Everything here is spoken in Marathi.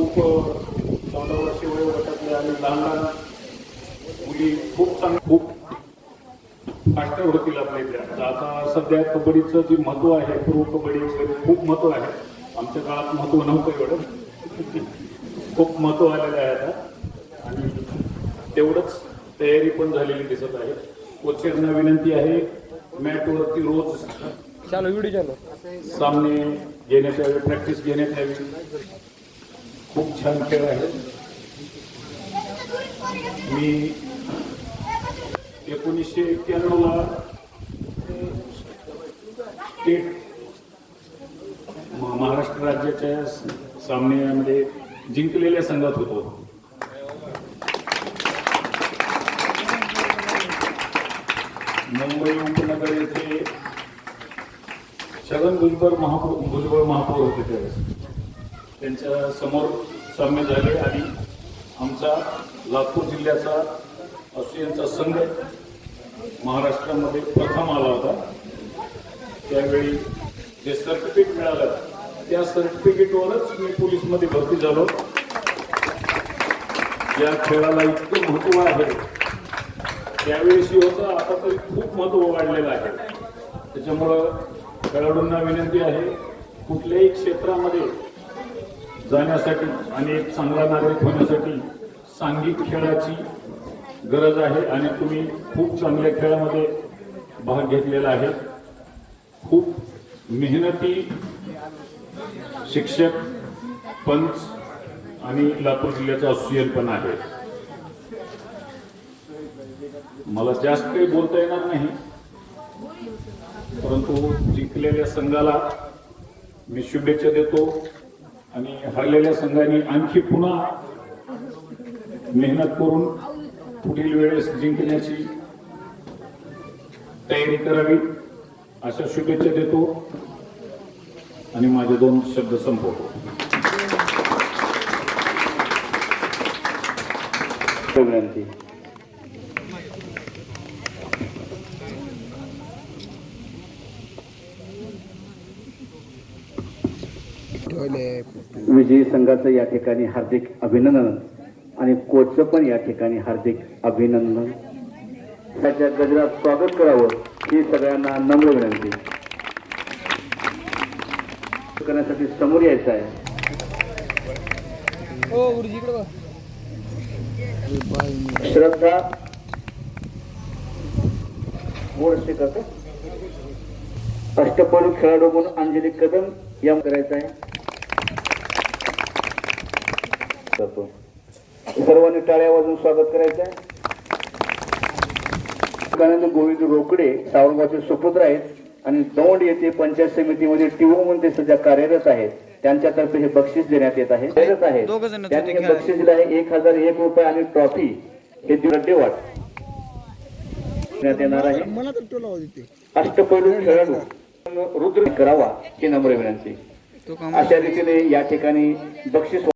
खूप 14 वर्षे वयोगटातल्या आणि लहान लहान मुली खूप फास्टर होतील आपल्या इथे. आता सध्या कबड्डीचं जे महत्त्व आहे, प्रो कबड्डीचं खूप महत्त्व आहे. आमच्या काळात महत्त्व नव्हतं एवढं. खूप महत्त्व आलेलं आहे आता आणि तेवढंच तयारी पण झालेली दिसत आहे. कोचेसना विनंती आहे मॅटवरती रोज सामने घेण्यात यावे, प्रॅक्टिस घेण्यात यावी. खूप छान खेळ आहे. मी 1991ला स्टेट महाराष्ट्र राज्याच्या सामन्यामध्ये जिंकलेल्या संघात होतो. मुंबई उपनगर येथे छगन भुजबळ महापौर होते त्यावेळेस. त्यांच्या समोर सामने झाले आणि आमचा लातूर जिल्ह्याचा ऑस्ट्रेलियनचा संघ महाराष्ट्रामध्ये प्रथम आला होता. त्यावेळी जे सर्टिफिकेट मिळालं त्या सर्टिफिकेटवरच मी पोलीसमध्ये भरती झालो. या खेळाला इतकं महत्त्व आहे. त्यावेळेस होतं, आता तरी खूप महत्त्व वाढलेलं आहे. त्याच्यामुळं खेळाडूंना विनंती आहे, कुठल्याही क्षेत्रामध्ये जाण्यासाठी आणि एक चांगला नागरिक होण्यासाठी सांघिक खेळाची गरज आहे आणि तुम्ही खूप चांगल्या खेळामध्ये भाग घेतलेला आहे. खूप मेहनती शिक्षक, पंच आणि लातूर जिल्ह्याचा ऑस्ट्रेलियन पण आहे. मला जास्त काही बोलता येणार नाही, परंतु जिंकलेल्या संघाला मी शुभेच्छा देतो आणि हरलेल्या संघाने आणखी पुन्हा मेहनत करून पुढील वेळेस जिंकण्याची तयारी करावी अशा शुभेच्छा देतो आणि माझे 2 शब्द संपवतो. विनंती. विजयी संघाचं या ठिकाणी हार्दिक अभिनंदन आणि कोचचं पण या ठिकाणी हार्दिक अभिनंदन. त्याच्या गजरात स्वागत करावं ही सगळ्यांना नम्र विनंती. करण्यासाठी समोर यायचं आहे. श्रद्धा गोडसे करतो. अष्टपैलू खेळाडू म्हणून अंजली कदम या करायचं आहे. सर्वांनी टाळ्या वाजवून स्वागत करायचं आहे. गोविंद रोकडे सावरगावचे सुपुत्र आहेत आणि दौंड येथे पंचायत समितीमध्ये टीओ म्हणून ते सध्या कार्यरत आहेत. त्यांच्यातर्फे हे बक्षीस देण्यात येत आहे. त्यांनी हे बक्षीस दिलं आहे 1001 रुपये आणि ट्रॉफी हे दिवड्डे वाट देण्यात येणार आहे. अष्टपैलू खेळाडू रुद्र करावा ही नम्र विनंती. अशा रीतीने या ठिकाणी बक्षीस